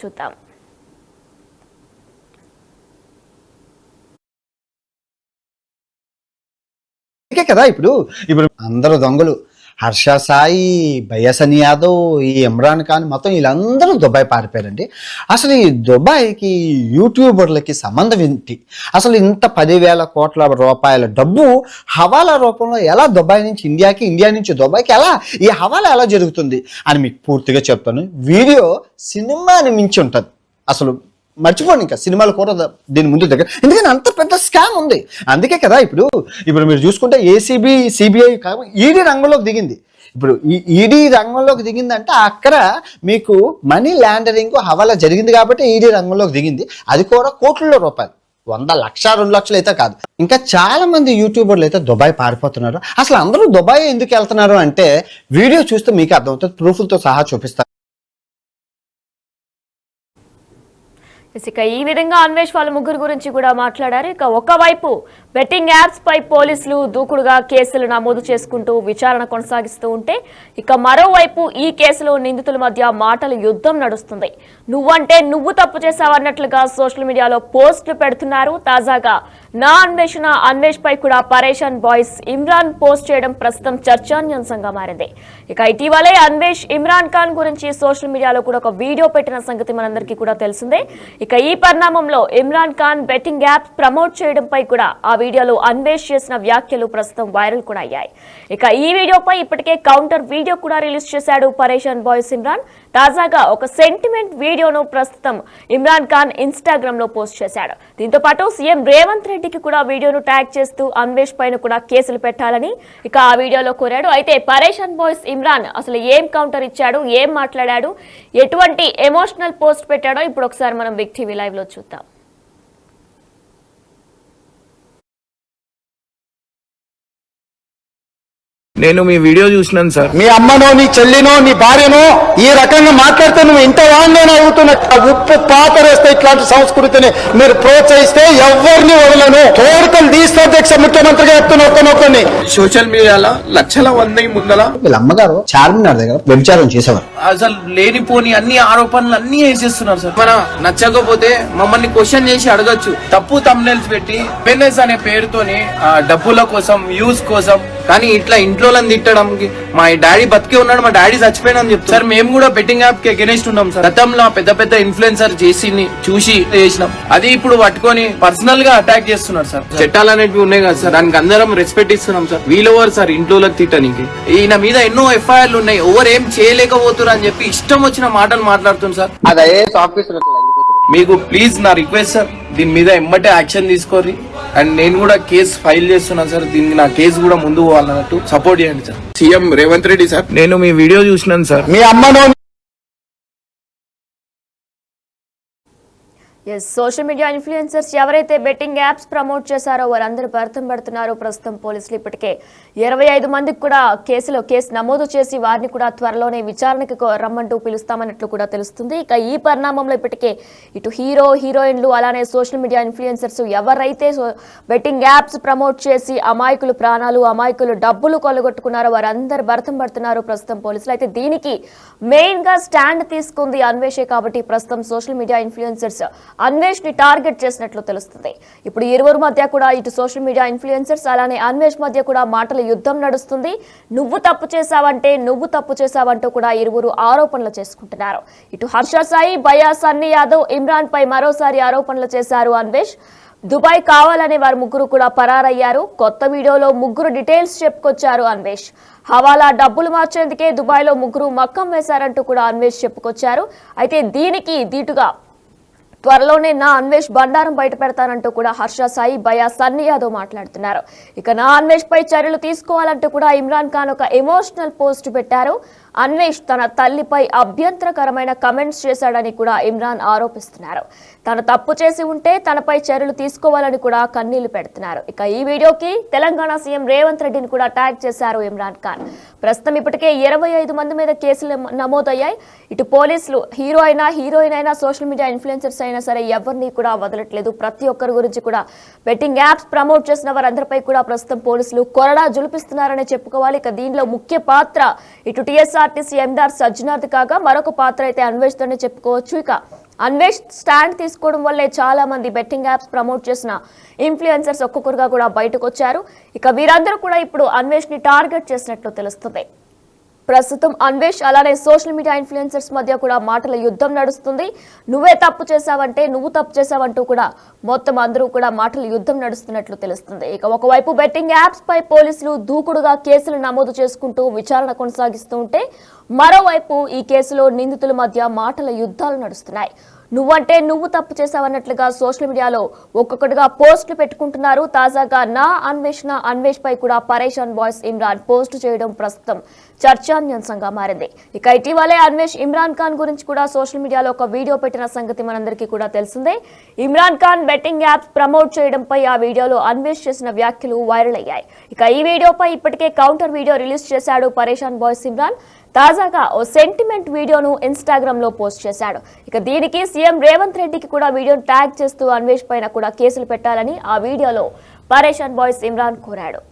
చూద్దాం. కదా ఇప్పుడు అందరూ దొంగలు. హర్ష సాయి, బయసన్ యాదవ్, ఈ ఇమ్రాన్ ఖాన్ మొత్తం వీళ్ళందరూ దుబాయ్ పారిపోయారండి. అసలు ఈ దుబాయ్కి యూట్యూబర్లకి సంబంధం ఏంటి? అసలు ఇంత 10,000 కోట్ల రూపాయల డబ్బు హవాలా రూపంలో ఎలా దుబాయ్ నుంచి ఇండియాకి, ఇండియా నుంచి దుబాయ్కి ఎలా ఈ హవాలా ఎలా జరుగుతుంది అని మీకు పూర్తిగా చెప్తాను. వీడియో సినిమాని మించి ఉంటుంది. అసలు మర్చిపోండి, ఇంకా సినిమాలు కూడా దీని ముందు దగ్గర, ఎందుకంటే అంత పెద్ద స్కామ్ ఉంది. అందుకే కదా ఇప్పుడు మీరు చూసుకుంటే ఏసీబీ, సిబిఐ ఈడీ రంగంలోకి దిగింది. ఇప్పుడు ఈడీ రంగంలోకి దిగిందంటే అక్కడ మీకు మనీ లాండరింగ్ హవాలా జరిగింది కాబట్టి ఈడీ రంగంలోకి దిగింది. అది కూడా కోట్ల రూపాయలు, 100 లక్ష 2 లక్షలు అయితే కాదు. ఇంకా చాలా మంది యూట్యూబర్లు అయితే దుబాయ్ పారిపోతున్నారు. అసలు అందరూ దుబాయ్ ఎందుకు వెళ్తున్నారు అంటే వీడియో చూస్తే మీకు అర్థమవుతుంది, ప్రూఫ్లతో సహా చూపిస్తారు. ఇక ఈ విధంగా అన్వేష్ వాళ్ళ ముగ్గురు గురించి కూడా మాట్లాడారు. ఇక ఒకవైపు బెట్టింగ్ యాప్స్ పై పోలీసులు దూకుడుగా కేసులు నమోదు చేసుకుంటూ విచారణ కొనసాగిస్తూ ఉంటే, ఇక మరోవైపు ఈ కేసులో నిందితుల మధ్య మాటల యుద్ధం నడుస్తుంది. నువ్వంటే నువ్వు తప్పు చేశావన్నట్లుగా సోషల్ మీడియాలో పోస్టులు పెడుతున్నారు. తాజాగా నా అన్వేషణ అన్వేష్ పై కూడా పరేషాన్ బాయ్స్ ఇమ్రాన్ పోస్ట్ చేయడం ప్రస్తుతం చర్చాన్యాంశంగా మారింది. ఇక ఇటీవలే అన్వేష్ ఇమ్రాన్ ఖాన్ గురించి సోషల్ మీడియాలో కూడా ఒక వీడియో పెట్టిన సంగతి మనందరికీ కూడా తెలిసిందే. ఇక ఈ పరిణామంలో Imran Khan betting apps promote చేయడంపై కూడా ఆ వీడియోలో అన్వేష్ చేసిన వ్యాఖ్యలు ప్రస్తుతం వైరల్ కూడా అయ్యాయి. ఇక ఈ వీడియోపై ఇప్పటికే కౌంటర్ వీడియో కూడా రిలీజ్ చేశాడు పరేషాన్ బాయ్స్ ఇమ్రాన్. తాజాగా ఒక సెంటిమెంట్ వీడియోను ప్రస్తుతం ఇమ్రాన్ ఖాన్ ఇన్స్టాగ్రామ్ లో పోస్ట్ చేశాడు. దీంతో పాటు సీఎం రేవంత్ రెడ్డికి కూడా వీడియోను ట్యాగ్ చేస్తూ అన్వేష్ పైన కూడా కేసులు పెట్టాలని ఇక ఆ వీడియోలో కోరాడు. అయితే పరేషాన్ బాయ్స్ ఇమ్రాన్ అసలు ఏం కౌంటర్ ఇచ్చాడు, ఏం మాట్లాడాడు, ఎటువంటి ఎమోషనల్ పోస్ట్ పెట్టాడో ఇప్పుడు ఒకసారి మనం బిగ్ టీవీ లైవ్ లో చూద్దాం. నేను మీ వీడియో చూసినాను సార్. మీ అమ్మనో, నీ చెల్లినో, నీ భార్యనో ఈ రకంగా మాట్లాడితే నువ్వు ఇంత వాడిని అవుతున్నా. ఉప్పు పాతరేస్తే ఇట్లాంటి సంస్కృతిని మీరు ప్రోత్సహిస్తే ఎవరిని వదలను, కోరికలు తీస్తే అధ్యక్ష ముఖ్యమంత్రిగా చెప్తున్నా. సోషల్ మీడియాలో లక్షల 100 ముందల వీళ్ళ అమ్మగారు చార్మినార్ దగ్గర వ్యభిచారం చేసేవారు. అసలు లేనిపోని అన్ని ఆరోపణలు అన్ని వేసేస్తున్నారు సార్. మనం నచ్చకపోతే మమ్మల్ని క్వశ్చన్ చేసి అడగచ్చు. తప్పు తమ్నెల్స్ పెట్టి పెన్నెస్ అనే పేరుతోని డబ్బుల కోసం, వ్యూస్ కోసం, కానీ ఇట్లా ఇంట్లో తిట్టడానికి మా డాడీ బతికే ఉన్నాడు, మా డాడీ చచ్చిపోయినా అని చెప్తారు సార్. మేము కూడా బెట్టింగ్ యాప్ కి అగెనిస్ట్ ఉన్నాం సార్. గతంలో పెద్ద పెద్ద ఇన్ఫ్లుయెన్సర్ చేసి చూసి చేసినాం. అది ఇప్పుడు పట్టుకొని పర్సనల్ గా అటాక్ చేస్తున్నారు సార్. చట్టాలు అనేవి ఉన్నాయి కదా సార్, దానికి అందరం రెస్పెక్ట్ ఇస్తున్నాం సార్. వీళ్ళెవరు సార్ ఇంట్లోకి తిట్టడానికి? ఈయన మీద ఎన్నో ఎఫ్ఐఆర్లు ఉన్నాయి, ఎవరు ఏం చేయలేకపోతున్నారు అని చెప్పి ఇష్టం వచ్చిన మాటలు మాట్లాడుతుంది సార్. మీకు ప్లీజ్ నా రిక్వెస్ట్ సార్, దీని మీద ఎమ్మటే యాక్షన్ తీసుకోరి. అండ్ నేను కూడా కేసు ఫైల్ చేస్తున్నాను సార్. దీనికి నా కేసు కూడా ముందు పోవాలన్నట్టు సపోర్ట్ చేయండి sir. CM Revanth Reddy sir, నేను మీ వీడియో చూసినాను సార్. మీ అమ్మనో సోషల్ మీడియా ఇన్ఫ్లుయెన్సర్స్ ఎవరైతే బెట్టింగ్ యాప్స్ ప్రమోట్ చేశారో వారందరూ భర్తం పడుతున్నారు. ప్రస్తుతం పోలీసులు ఇప్పటికే 25 మందికి కూడా కేసు నమోదు చేసి వారిని కూడా త్వరలోనే విచారణకు రమ్మంటూ పిలుస్తామన్నట్లు కూడా తెలుస్తుంది. ఇక ఈ పరిణామంలో ఇప్పటికే ఇటు హీరోయిన్లు అలానే సోషల్ మీడియా ఇన్ఫ్లుయెన్సర్స్ ఎవరైతే బెట్టింగ్ యాప్స్ ప్రమోట్ చేసి అమాయకులు ప్రాణాలు, అమాయకులు డబ్బులు కొల్లగొట్టుకున్నారో వారందరూ భర్తం పడుతున్నారు ప్రస్తుతం పోలీసులు. అయితే దీనికి మెయిన్ గా స్టాండ్ తీసుకుంది అన్వేషే కాబట్టి ప్రస్తుతం సోషల్ మీడియా ఇన్ఫ్లుయెన్సర్స్ అన్వేష్ ని టార్గెట్ చేసినట్లు తెలుస్తుంది. ఇప్పుడు ఇరువురు మధ్య కూడా ఇటు సోషల్ మీడియా ఇన్ఫ్లుయెన్సర్స్ అలానే అన్వేష్ మధ్య కూడా మాటల యుద్ధం నడుస్తుంది. నువ్వు తప్పు చేశావంటూ కూడా ఇరువురు ఆరోపణలు చేసుకుంటున్నారు. ఇటు హర్ష సాయి, బయసన్ యాదవ్, ఇమ్రాన్ పై మరోసారి ఆరోపణలు చేశారు అన్వేష్. దుబాయ్ కావాలనే వారు ముగ్గురు కూడా పరారయ్యారు. కొత్త వీడియోలో ముగ్గురు డీటెయిల్స్ చెప్పుకొచ్చారు అన్వేష్. హవాలా డబ్బులు మార్చేందుకే దుబాయ్ లో ముగ్గురు మక్కం వేశారంటూ కూడా అన్వేష్ చెప్పుకొచ్చారు. అయితే దీనికి దీటుగా త్వరలోనే నా అన్వేష్ బండారం బయట పెడతానంటూ కూడా హర్ష సాయి, బయసన్ యాదవ్ మాట్లాడుతున్నారు. ఇక నా అన్వేష్ పై చర్యలు తీసుకోవాలంటూ కూడా ఇమ్రాన్ ఖాన్ ఒక ఎమోషనల్ పోస్ట్ పెట్టారు. అన్వేష్ తన తల్లిపై అభ్యంతరకరమైన కమెంట్స్ చేశాడని కూడా ఇమ్రాన్ ఆరోపిస్తున్నారు. తను తప్పు చేసి ఉంటే తనపై చర్యలు తీసుకోవాలని కూడా కన్నీళ్లు పెడుతున్నారు. ఇక ఈ వీడియోకి తెలంగాణ సీఎం రేవంత్ రెడ్డిని కూడా ట్యాగ్ చేశారు ఇమ్రాన్ ఖాన్. ప్రస్తుతం ఇప్పటికే 25 మంది మీద కేసులు నమోదయ్యాయి. ఇటు పోలీసులు హీరోయిన్ అయినా సోషల్ మీడియా ఇన్ఫ్లుయెన్సర్స్ అయినా సరే ఎవరిని కూడా వదలట్లేదు. ప్రతి ఒక్కరి గురించి కూడా బెట్టింగ్ యాప్స్ ప్రమోట్ చేసిన వారందరిపై కూడా ప్రస్తుతం పోలీసులు కొరడా జులిపిస్తున్నారని చెప్పుకోవాలి. ఇక దీనిలో ముఖ్య పాత్ర ఇటు టీఎస్ఆర్టీసీ ఎందార్ సజ్జనాథ్ కాగా మరొక పాత్ర అయితే అన్వేష్ తోనే చెప్పుకోవచ్చు. ఇక అన్వేష్ స్టాండ్ తీసుకోవడం వల్లే చాలా మంది బెట్టింగ్ యాప్స్ ప్రమోట్ చేసిన ఇన్ఫ్లుయెన్సర్స్ ఒక్కొక్కరుగా కూడా బయటకు వచ్చారు. ఇక వీరందరూ కూడా ఇప్పుడు అన్వేష్ ని టార్గెట్ చేసినట్లు తెలుస్తుంది. ప్రస్తుతం అన్వేష్ అలానే సోషల్ మీడియా ఇన్ఫ్లుయెన్సర్స్ మధ్య కూడా మాటల యుద్ధం నడుస్తుంది. నువ్వే తప్పు చేశావంటే నువ్వు తప్పు చేశావంటూ కూడా మొత్తం అందరూ కూడా మాటల యుద్ధం నడుస్తున్నట్లు తెలుస్తుంది. ఇక ఒకవైపు బెట్టింగ్ యాప్స్ పై పోలీసులు దూకుడుగా కేసులు నమోదు చేసుకుంటూ విచారణ కొనసాగిస్తూ ఉంటే, మరోవైపు ఈ కేసులో నిందితుల మధ్య మాటల యుద్ధాలు నడుస్తున్నాయి. నువ్వంటే నువ్వు తప్పు చేశావన్నట్లుగా సోషల్ మీడియాలో ఒక్కొక్కటిగా పోస్టులు పెట్టుకుంటున్నారు. తాజాగా నా అన్వేషణ అన్వేష్ పై కూడా పరేషాన్ బాయ్స్ ఇమ్రాన్ పోస్టు చేయడం ప్రస్తుతం చర్చాన్యాంశంగా మారింది. ఇక ఇటీవలే అన్వేష్ ఇమ్రాన్ ఖాన్ గురించి కూడా సోషల్ మీడియాలో ఒక వీడియో పెట్టిన సంగతి మనందరికీ కూడా తెలిసిందే. Imran Khan betting apps promote చేయడంపై ఆ వీడియోలో అన్వేష్ చేసిన వ్యాఖ్యలు వైరల్ అయ్యాయి. ఇక ఈ వీడియోపై ఇప్పటికే కౌంటర్ వీడియో రిలీజ్ చేశాడు పరేషాన్ బాయ్స్ ఇమ్రాన్. తాజాగా ఓ సెంటిమెంట్ వీడియోను ఇన్స్టాగ్రామ్ లో పోస్ట్ చేశాడు. ఇక దీనికి సీఎం రేవంత్ రెడ్డికి కూడా వీడియోను ట్యాగ్ చేస్తూ అన్వేష్ పైన కూడా కేసులు పెట్టాలని ఆ వీడియోలో పరేషాన్ బాయ్స్ ఇమ్రాన్ కోరాడు.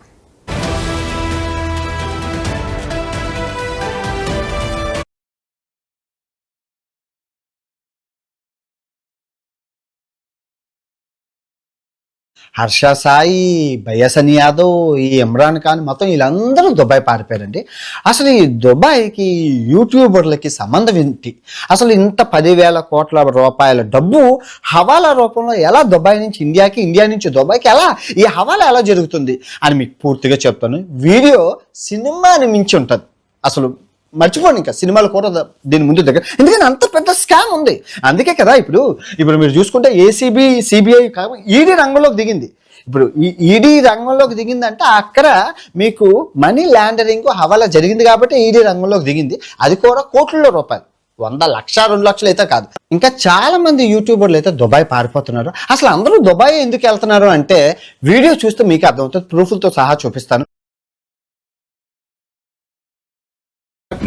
హర్ష సాయి, బయసని యాదవ్, ఈ ఇమ్రాన్ ఖాన్ మొత్తం వీళ్ళందరూ దుబాయ్ పారిపోయారండి. అసలు ఈ దుబాయ్కి యూట్యూబర్లకి సంబంధం ఏంటి? అసలు ఇంత 10,000 కోట్ల రూపాయల డబ్బు హవాలా రూపంలో ఎలా దుబాయ్ నుంచి ఇండియాకి, ఇండియా నుంచి దుబాయ్కి ఎలా ఈ హవాలా ఎలా జరుగుతుంది అని మీకు పూర్తిగా చెప్తాను. వీడియో సినిమాని మించి ఉంటుంది. అసలు మర్చిపోండి, ఇంకా సినిమాలు కూడా దీని ముందు దగ్గర, ఎందుకంటే అంత పెద్ద స్కామ్ ఉంది. అందుకే కదా ఇప్పుడు మీరు చూసుకుంటే ఏసీబీ, సిబిఐ ఈడీ రంగంలోకి దిగింది. ఇప్పుడు ఈ ఈడీ రంగంలోకి దిగిందంటే అక్కడ మీకు మనీ లాండరింగ్ హవాలా జరిగింది కాబట్టి ఈడీ రంగంలోకి దిగింది. అది కూడా కోట్లలో రూపాయలు, 100 లక్ష 2 లక్షలు అయితే కాదు. ఇంకా చాలా మంది యూట్యూబర్లు అయితే దుబాయ్ పారిపోతున్నారు. అసలు అందరూ దుబాయ్ ఎందుకు వెళ్తున్నారు అంటే వీడియో చూస్తే మీకు అర్థమవుతుంది. ప్రూఫ్లతో సహా చూపిస్తాను.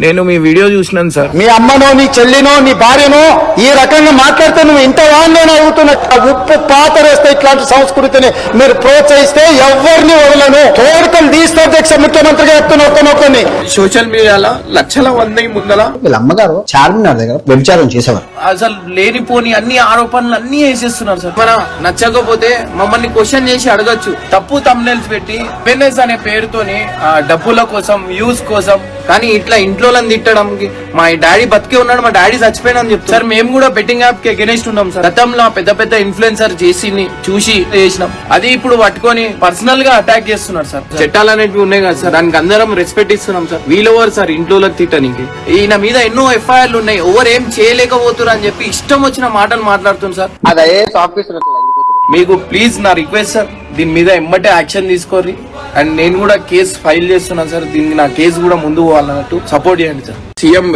నేను మీ వీడియో చూసినాను సార్. మీ అమ్మనో, నీ చెల్లినో, నీ భార్యనో ఈ రకంగా మాట్లాడితే నువ్వు ఇంతవా నేను అడుగుతున్నా. ఉప్పు పాతరేస్తే ఇట్లాంటి సంస్కృతిని మీరు ప్రోత్సహిస్తే ఎవరిని వదలను. తోడుకలు తీస్తే అధ్యక్ష ముఖ్యమంత్రిగా చెప్తున్నా ఒక్కనొక్కని. సోషల్ మీడియాలో లక్షల మంది ముందల వీళ్ళ అమ్మగారు చార్మినార్ దగ్గర వ్యభిచారం చేసేవారు. అసలు లేనిపోని అన్ని ఆరోపణలు అన్ని వేసేస్తున్నారు సార్. మనం నచ్చకపోతే మమ్మల్ని క్వశ్చన్ చేసి అడగచ్చు. తప్పు తమ్నెల్స్ పెట్టి ఫిట్నెస్ అనే పేరుతోని డబ్బుల కోసం, వ్యూస్ కోసం, కానీ ఇట్లా ఇంట్లో తిట్టడం, మా డాడీ బతికే ఉన్నాడు, మా డాడీ చచ్చిపోయినా అని చెప్తారు సార్. మేము కూడా బెట్టింగ్ యాప్ కి అగెనిస్ట్ ఉన్నాం సార్. గతంలో పెద్ద పెద్ద ఇన్ఫ్లుయెన్సర్ చేసి చూసి చేసినాం. అది ఇప్పుడు పట్టుకొని పర్సనల్ గా అటాక్ చేస్తున్నారు సార్. చట్టాలు అనేవి ఉన్నాయి కదా సార్, దానికి అందరం రెస్పెక్ట్ ఇస్తున్నాం సార్. వీళ్ళెవరు సార్ ఇంట్లో తిట్టడానికి? ఈయన మీద ఎన్నో ఎఫ్ఐఆర్లు ఉన్నాయి. ఎవరు ఏం చేయలేకపోతున్నారు అని చెప్పి ఇష్టం వచ్చిన మాటలు మాట్లాడుతున్నారు సార్. మీకు ప్లీజ్ నా రిక్వెస్ట్ సార్, దీని మీద ఎమ్మటే యాక్షన్ తీసుకోర్రి. అండ్ నేను కూడా కేసు ఫైల్ చేస్తున్నాను సార్. దీనికి నా కేసు కూడా ముందు పోవాలన్నట్టు సపోర్ట్ చేయండి సార్. సీఎం